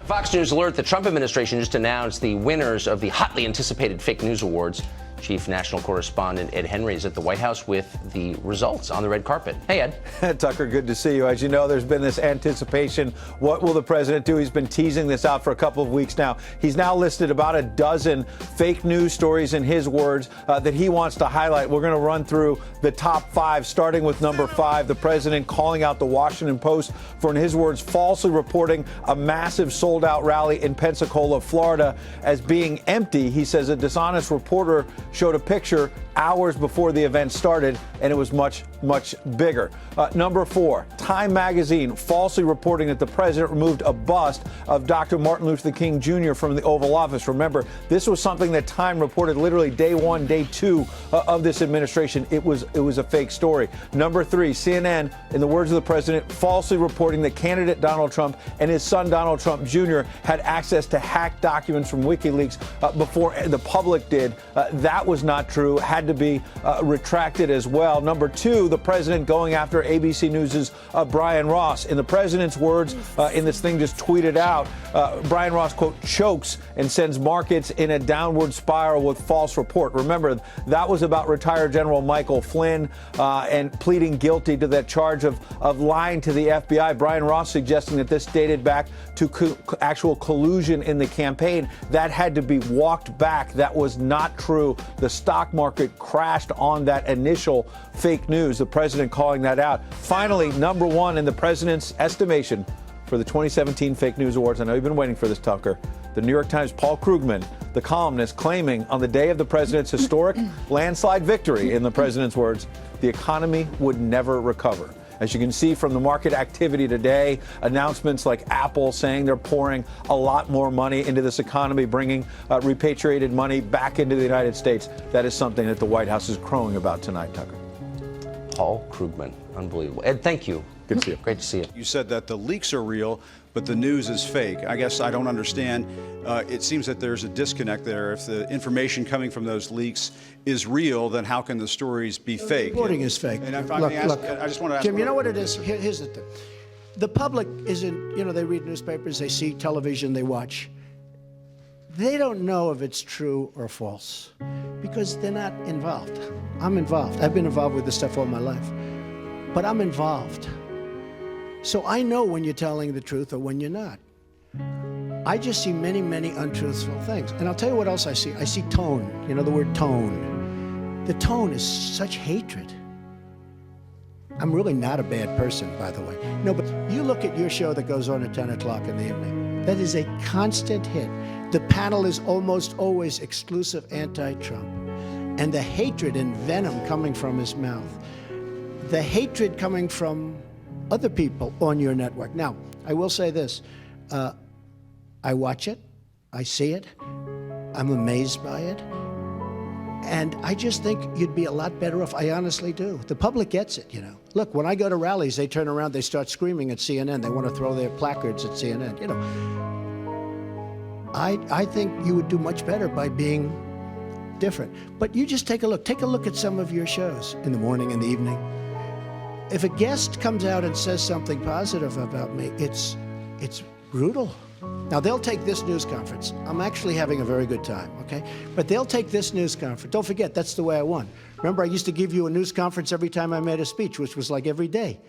Fox News alert: the Trump administration just announced the winners of the hotly anticipated fake news awards. Chief national correspondent Ed Henry is at the White House with the results on the red carpet. Hey, Ed. Tucker, good to see you. As you know, there's been this anticipation. What will the president do? He's been teasing this out for a couple of weeks now. He's now listed about a dozen fake news stories, in his words, that he wants to highlight. We're going to run through the top 5, starting with number 5, the president calling out the Washington Post for, in his words, falsely reporting a massive sold-out rally in Pensacola, Florida, as being empty. He says a dishonest reporter showed a picture hours before the event started, and it was much, much bigger. Number 4, Time magazine falsely reporting that the president removed a bust of Dr. Martin Luther King Jr. from the Oval Office. Remember, this was something that Time reported literally day 1, day 2 of this administration. It was a fake story. Number 3, CNN, in the words of the president, falsely reporting that candidate Donald Trump and his son Donald Trump Jr. had access to hacked documents from WikiLeaks before the public did. That was not true. Had to be retracted as well. Number 2, the president going after ABC News' Brian Ross. In the president's words, in this thing just tweeted out, Brian Ross, quote, chokes and sends markets in a downward spiral with false report. Remember, that was about retired General Michael Flynn and pleading guilty to that charge of lying to the FBI. Brian Ross suggesting that this dated back to actual collusion in the campaign. That had to be walked back. That was not true. The stock market crashed on that initial fake news. The president calling that out. Finally, number 1 in the president's estimation for the 2017 Fake News Awards. I know you've been waiting for this, Tucker. The New York Times Paul Krugman, the columnist, claiming on the day of the president's historic landslide victory, in the president's words, the economy would never recover. As you can see from the market activity today, announcements like Apple saying they're pouring a lot more money into this economy, bringing repatriated money back into the United States. That is something that the White House is crowing about tonight, Tucker. Paul Krugman. Unbelievable. Ed, thank you. Good to see you. Great to see you. You said that the leaks are real, but the news is fake. I guess I don't understand. It seems that there's a disconnect there. If the information coming from those leaks is real, then how can the stories be fake? Reporting is fake. And if I may ask, I just want to ask Jim, you know what it is? Here's the thing. The public isn't, they read newspapers, they see television, they watch. They don't know if it's true or false because they're not involved. I'm involved. I've been involved with this stuff all my life, but I'm involved. So I know when you're telling the truth or when you're not. I just see many, many untruthful things. And I'll tell you what else I see. I see tone. You know the word tone. The tone is such hatred. I'm really not a bad person, by the way. No, but you look at your show that goes on at 10 o'clock in the evening. That is a constant hit. The panel is almost always exclusive anti-Trump. And the hatred and venom coming from his mouth. The hatred coming from other people on your network. Now, I will say this. I watch it. I see it. I'm amazed by it. And I just think you'd be a lot better off. I honestly do. The public gets it, Look, when I go to rallies, they turn around, they start screaming at CNN. They want to throw their placards at CNN, I think you would do much better by being different. But you just take a look. Take a look at some of your shows in the morning and the evening. If a guest comes out and says something positive about me, it's brutal. Now, they'll take this news conference. I'm actually having a very good time, okay? But they'll take this news conference. Don't forget, that's the way I won. Remember, I used to give you a news conference every time I made a speech, which was like every day,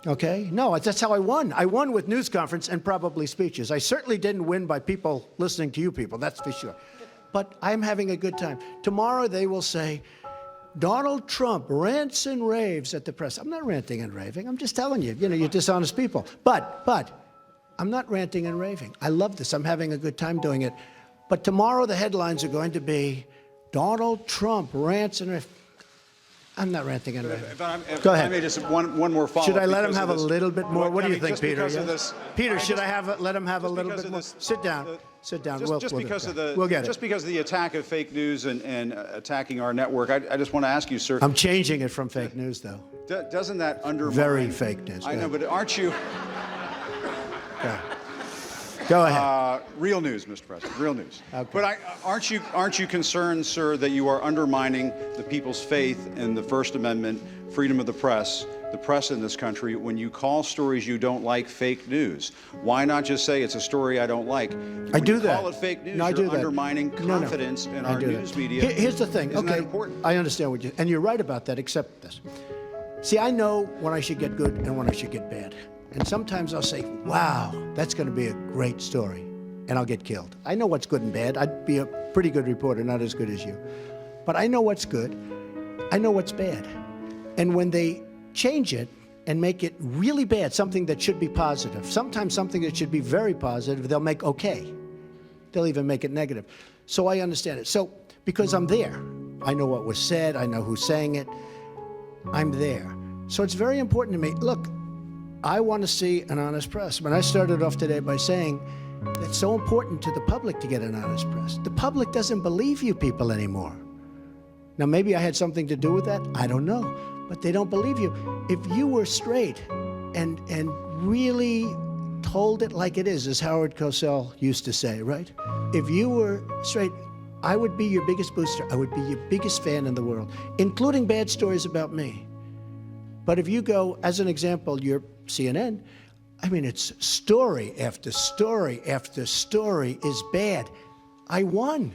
okay? No, that's how I won. I won with news conference and probably speeches. I certainly didn't win by people listening to you people, that's for sure. But I'm having a good time. Tomorrow they will say, Donald Trump rants and raves at the press. I'm not ranting and raving. I'm just telling you, you're dishonest people. But I'm not ranting and raving. I love this. I'm having a good time doing it. But tomorrow the headlines are going to be Donald Trump rants and raves. I'm not ranting and raving. Go ahead. I may just one more follow-up. Should I let him have a little bit more? What do you think, Peter? Peter, should I let him have a little bit more? Sit down. Sit down. We'll get it. Just because of the attack of fake news and attacking our network, I just want to ask you, sir. I'm changing it from fake news, though. Doesn't that undermine? Very fake news. I know, but aren't you? Go ahead. Real news, Mr. President. Real news. Okay. But aren't you concerned, sir, that you are undermining the people's faith in the First Amendment, freedom of the press, the press in this country when you call stories you don't like fake news. Why not just say it's a story I don't like? I do that. Call it fake news, No, I do you're that. undermining confidence in our news media. Here's the thing. Isn't that Okay, important? I understand what you, and you're right about that, except this. See, I know when I should get good and when I should get bad. And sometimes I'll say, wow, that's going to be a great story, and I'll get killed. I know what's good and bad. I'd be a pretty good reporter, not as good as you. But I know what's good. I know what's bad. And when they change it and make it really bad, something that should be positive, sometimes something that should be very positive, they'll make okay. They'll even make it negative. So I understand it. So because I'm there, I know what was said, I know who's saying it, I'm there. So it's very important to me. Look, I want to see an honest press. When I started off today by saying it's so important to the public to get an honest press. The public doesn't believe you people anymore. Now, maybe I had something to do with that. I don't know. But they don't believe you. If you were straight and really told it like it is, as Howard Cosell used to say, right? If you were straight, I would be your biggest booster. I would be your biggest fan in the world, including bad stories about me. But if you go, as an example, you're CNN, I mean, it's story after story after story is bad. I won.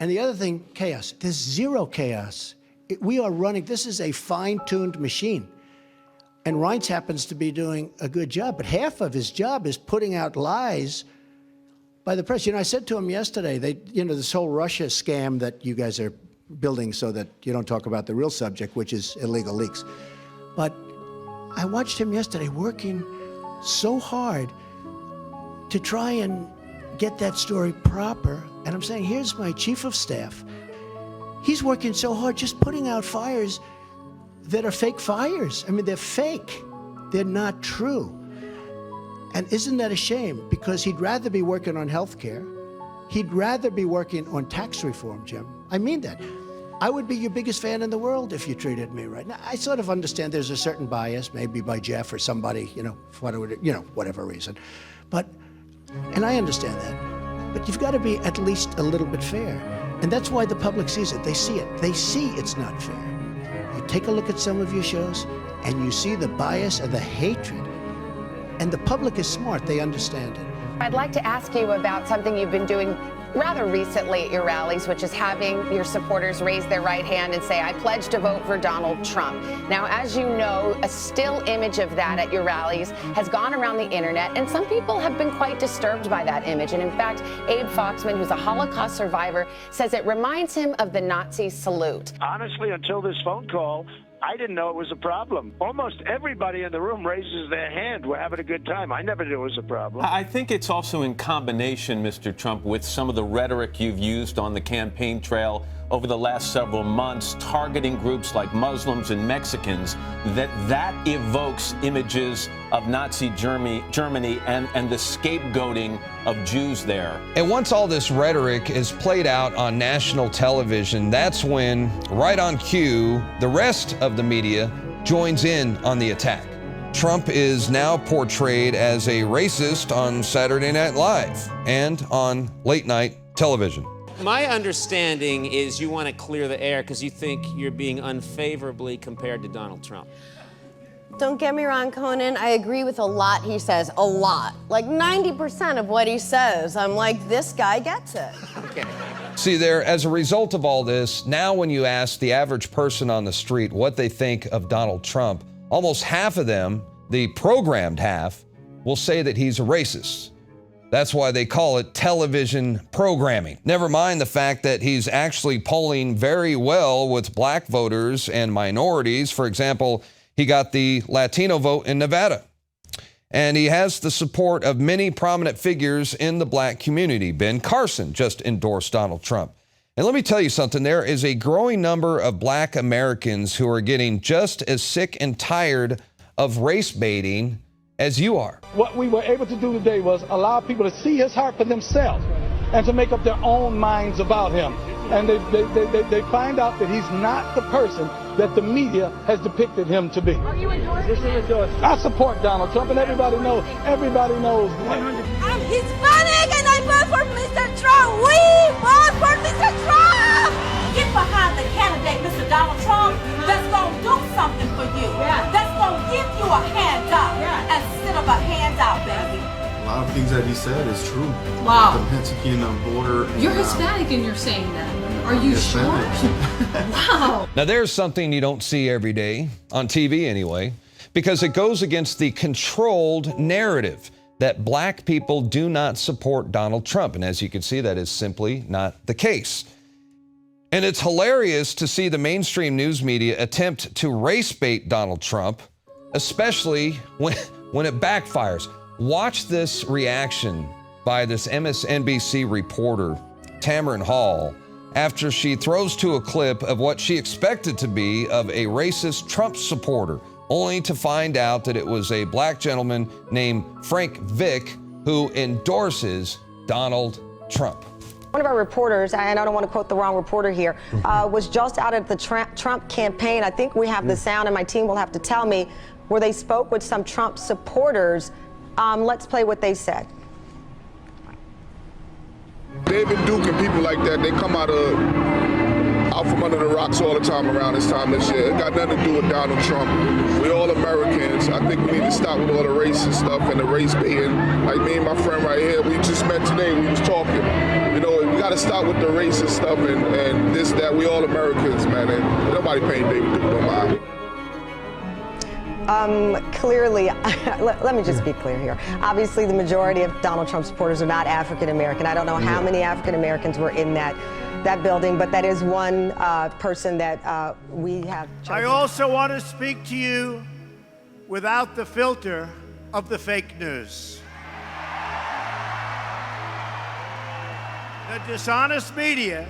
And the other thing, chaos. There's zero chaos. We are running, this is a fine-tuned machine. And Reince happens to be doing a good job, but half of his job is putting out lies by the press. You know, I said to him yesterday, this whole Russia scam that you guys are building so that you don't talk about the real subject, which is illegal leaks. But I watched him yesterday working so hard to try and get that story proper. And I'm saying, here's my chief of staff. He's working so hard just putting out fires that are fake fires. I mean, they're fake. They're not true. And isn't that a shame? Because he'd rather be working on health care. He'd rather be working on tax reform, Jim. I mean that. I would be your biggest fan in the world if you treated me right. Now, I sort of understand there's a certain bias, maybe by Jeff or somebody, for whatever reason. And I understand that. But you've got to be at least a little bit fair. And that's why the public sees it. They see it. They see it's not fair. You take a look at some of your shows, and you see the bias and the hatred. And the public is smart. They understand it. I'd like to ask you about something you've been doing rather recently at your rallies, which is having your supporters raise their right hand and say, I pledge to vote for Donald Trump. Now, as you know, a still image of that at your rallies has gone around the internet, and some people have been quite disturbed by that image. And in fact, Abe Foxman, who's a Holocaust survivor, says it reminds him of the Nazi salute. Honestly, until this phone call, I didn't know it was a problem. Almost everybody in the room raises their hand. We're having a good time. I never knew it was a problem. I think it's also in combination, Mr. Trump, with some of the rhetoric you've used on the campaign trail over the last several months, targeting groups like Muslims and Mexicans, that evokes images of Nazi Germany and the scapegoating of Jews there. And once all this rhetoric is played out on national television, that's when, right on cue, the rest of the media joins in on the attack. Trump is now portrayed as a racist on Saturday Night Live and on late-night television. My understanding is you want to clear the air because you think you're being unfavorably compared to Donald Trump. Don't get me wrong, Conan. I agree with a lot he says. A lot. Like 90% of what he says. I'm like, this guy gets it. Okay. See there, as a result of all this, now when you ask the average person on the street what they think of Donald Trump, almost half of them, the programmed half, will say that he's a racist. That's why they call it television programming. Never mind the fact that he's actually polling very well with black voters and minorities. For example, he got the Latino vote in Nevada. And he has the support of many prominent figures in the black community. Ben Carson just endorsed Donald Trump. And let me tell you something, there is a growing number of black Americans who are getting just as sick and tired of race baiting as you are. What we were able to do today was allow people to see his heart for themselves and to make up their own minds about him. And they find out that he's not the person that the media has depicted him to be. Are you endorsing? I support Donald Trump, and everybody knows. I'm Hispanic and I vote for Mr. Trump. We vote for Mr. Trump. Get behind the candidate, Mr. Donald Trump, that's going to do something true. Wow. The Mexican border. You're Hispanic and you're saying that. Are you sure? Wow. Now, there's something you don't see every day, on TV anyway, because it goes against the controlled narrative that black people do not support Donald Trump. And as you can see, that is simply not the case. And it's hilarious to see the mainstream news media attempt to race bait Donald Trump, especially when it backfires. Watch this reaction by this MSNBC reporter, Tamron Hall, after she throws to a clip of what she expected to be of a racist Trump supporter, only to find out that it was a black gentleman named Frank Vick who endorses Donald Trump. One of our reporters, and I don't want to quote the wrong reporter here, was just out at the Trump campaign. I think we have the sound, and my team will have to tell me, where they spoke with some Trump supporters. Let's play what they said. David Duke and people like that, they come out from under the rocks all the time around this time this year. It got nothing to do with Donald Trump. We're all Americans. I think we need to stop with all the racist stuff and the race baiting. Like me and my friend right here, we just met today, we was talking. You know, we got to stop with the racist stuff and this, that. We all Americans, man. And nobody paying David Duke no mind. Clearly, let me just be clear here. Obviously, the majority of Donald Trump supporters are not African American. I don't know how many African Americans were in that building, but that is one person that we have chosen. I also want to speak to you without the filter of the fake news. The dishonest media,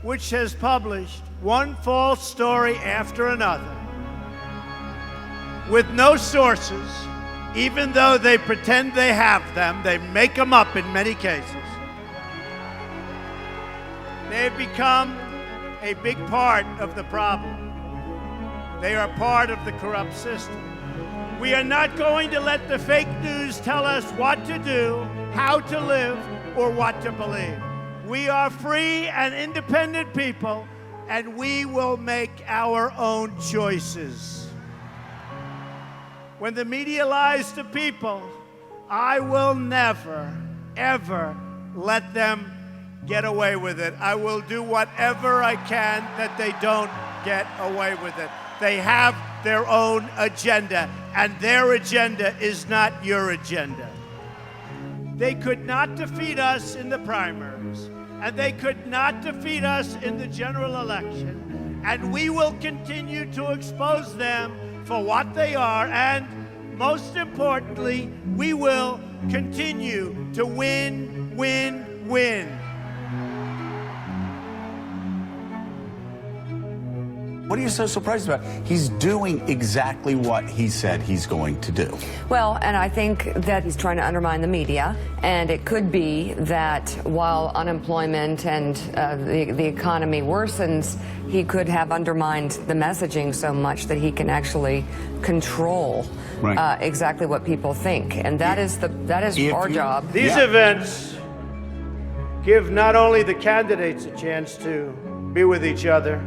which has published one false story after another, with no sources, even though they pretend they have them, they make them up in many cases. They've become a big part of the problem. They are part of the corrupt system. We are not going to let the fake news tell us what to do, how to live, or what to believe. We are free and independent people, and we will make our own choices. When the media lies to people, I will never, ever let them get away with it. I will do whatever I can that they don't get away with it. They have their own agenda, and their agenda is not your agenda. They could not defeat us in the primaries, and they could not defeat us in the general election, and we will continue to expose them for what they are, and most importantly, we will continue to win, win, win. What are you so surprised about? He's doing exactly what he said he's going to do. Well, and I think that he's trying to undermine the media, and it could be that while unemployment and the economy worsens, he could have undermined the messaging so much that he can actually control exactly what people think, and that is our job. These events give not only the candidates a chance to be with each other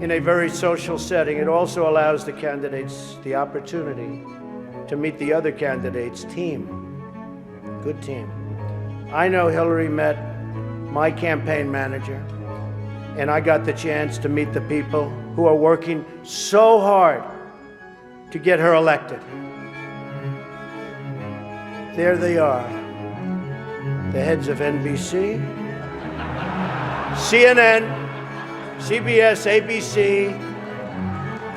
in a very social setting, it also allows the candidates the opportunity to meet the other candidates' team. Good team. I know Hillary met my campaign manager, and I got the chance to meet the people who are working so hard to get her elected. There they are, the heads of NBC, CNN, CBS, ABC,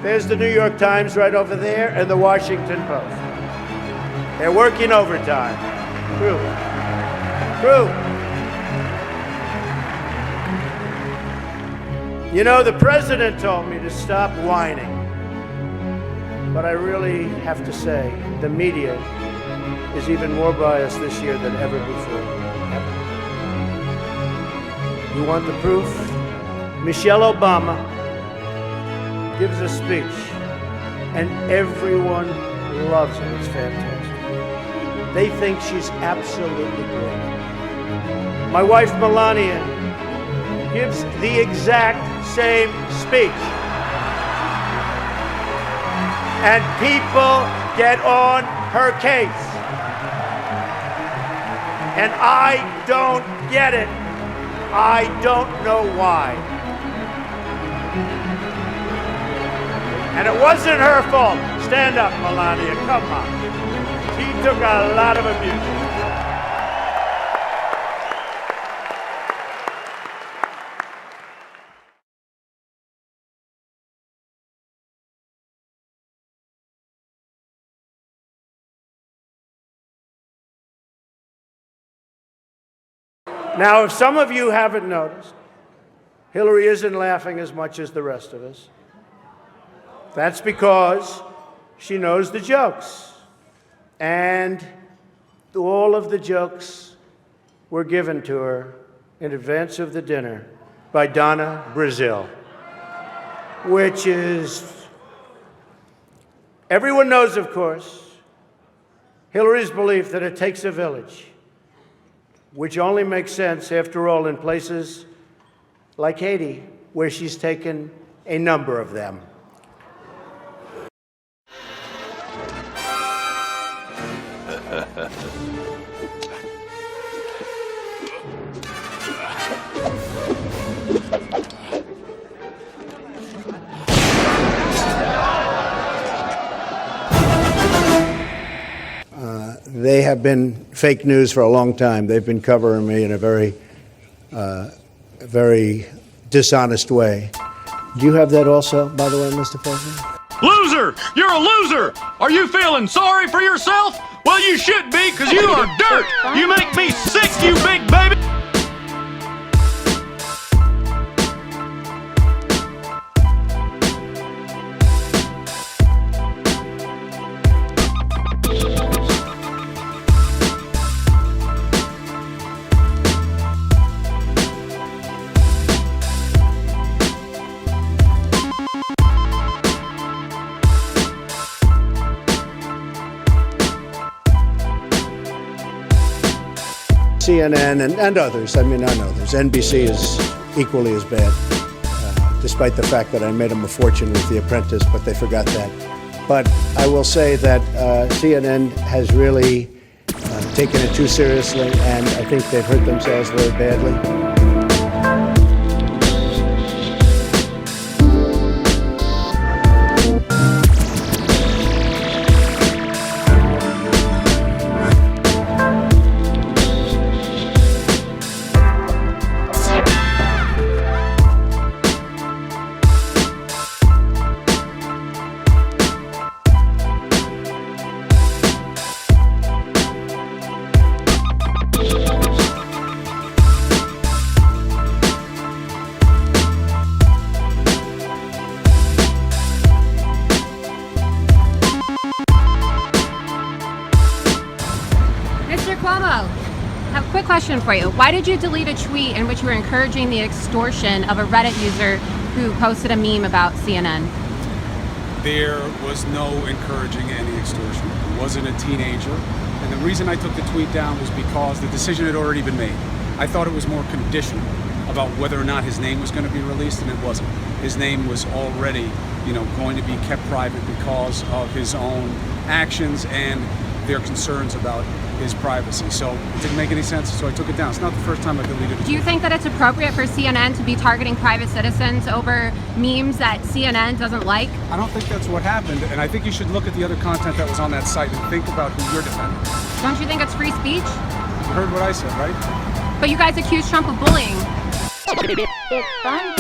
there's the New York Times right over there, and the Washington Post. They're working overtime. True. You know, the president told me to stop whining. But I really have to say, the media is even more biased this year than ever before. Ever. You want the proof? Michelle Obama gives a speech, and everyone loves her. It's fantastic. They think she's absolutely great. My wife, Melania, gives the exact same speech. And people get on her case. And I don't get it. I don't know why. And it wasn't her fault. Stand up, Melania, come on. She took a lot of abuse. Now, if some of you haven't noticed, Hillary isn't laughing as much as the rest of us. That's because she knows the jokes. And all of the jokes were given to her in advance of the dinner by Donna Brazile, which is, everyone knows, of course, Hillary's belief that it takes a village, which only makes sense, after all, in places like Haiti, where she's taken a number of them. They have been fake news for a long time. They've been covering me in a very dishonest way. Do you have that also, by the way, Mr. President? Loser! You're a loser! Are you feeling sorry for yourself? Well, you should be, because you are dirt! You make me sick, you big baby! CNN and others. I mean, I know others. NBC is equally as bad, despite the fact that I made them a fortune with The Apprentice, but they forgot that. But I will say that CNN has really taken it too seriously, and I think they've hurt themselves very badly. Question for you. Why did you delete a tweet in which you were encouraging the extortion of a Reddit user who posted a meme about CNN? There was no encouraging any extortion. It wasn't a teenager. And the reason I took the tweet down was because the decision had already been made. I thought it was more conditional about whether or not his name was going to be released, and it wasn't. His name was already, going to be kept private because of his own actions and their concerns about his privacy. So it didn't make any sense, so I took it down. It's not the first time I deleted it. Do you think that it's appropriate for CNN to be targeting private citizens over memes that CNN doesn't like? I don't think that's what happened, and I think you should look at the other content that was on that site and think about who you're defending. Don't you think it's free speech? You heard what I said, right? But you guys accused Trump of bullying. It's fun.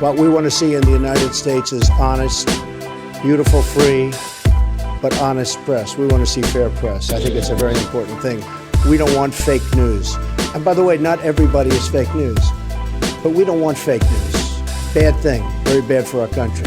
What we want to see in the United States is honest, beautiful, free, but honest press. We want to see fair press. I think it's a very important thing. We don't want fake news. And by the way, not everybody is fake news, but we don't want fake news. Bad thing, very bad for our country.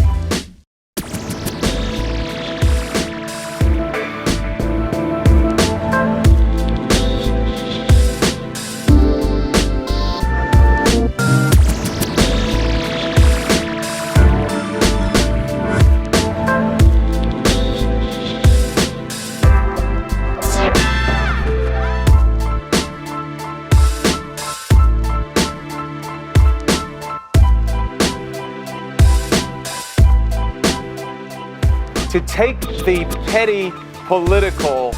to take the petty political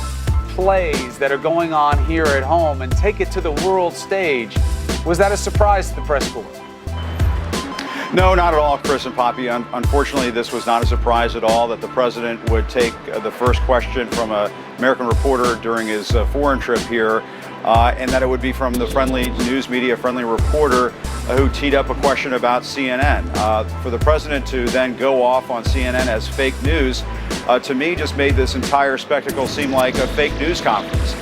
plays that are going on here at home and take it to the world stage. Was that a surprise to the press corps? No, not at all, Chris and Poppy. Unfortunately, this was not a surprise at all that the president would take the first question from an American reporter during his foreign trip here, and that it would be from the friendly news media, friendly reporter who teed up a question about CNN. For the president to then go off on CNN as fake news, to me, just made this entire spectacle seem like a fake news conference.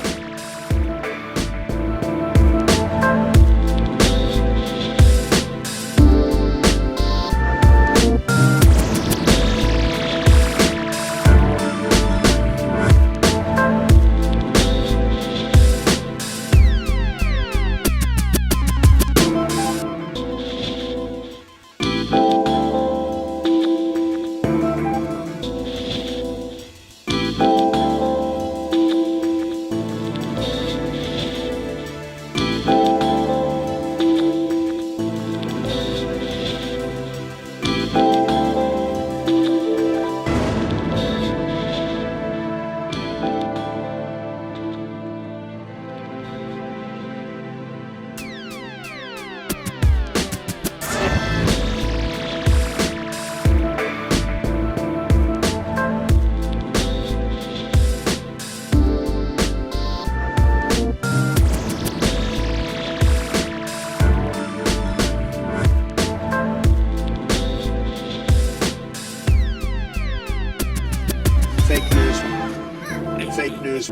Fake news.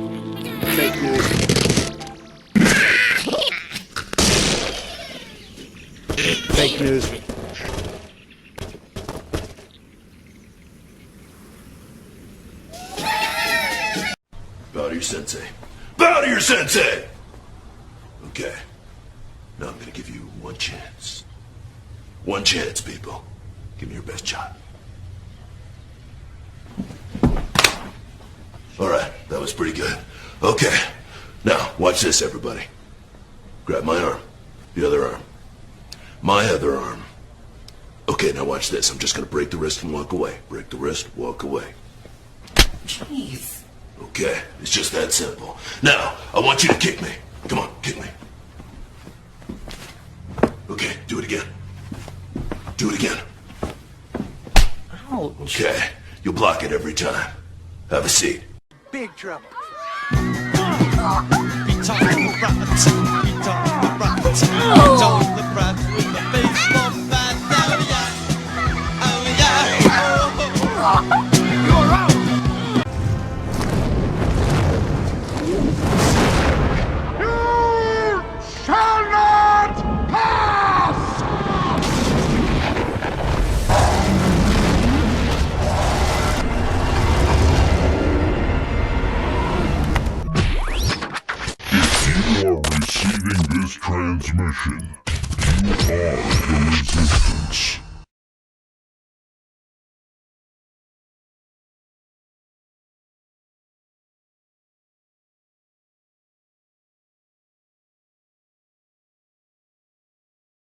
Fake news. Fake news. Bow to your sensei. Bow to your sensei! Okay. Now I'm gonna give you one chance. One chance, people. Give me your best shot. Alright, that was pretty good. Okay. Now, watch this, everybody. Grab my arm. The other arm. My other arm. Okay, now watch this. I'm just gonna break the wrist and walk away. Break the wrist, walk away. Jeez. Okay, it's just that simple. Now, I want you to kick me. Come on, kick me. Okay, do it again. Do it again. Ouch. Okay, you'll block it every time. Have a seat. Big trouble. Receiving this transmission, you are the resistance.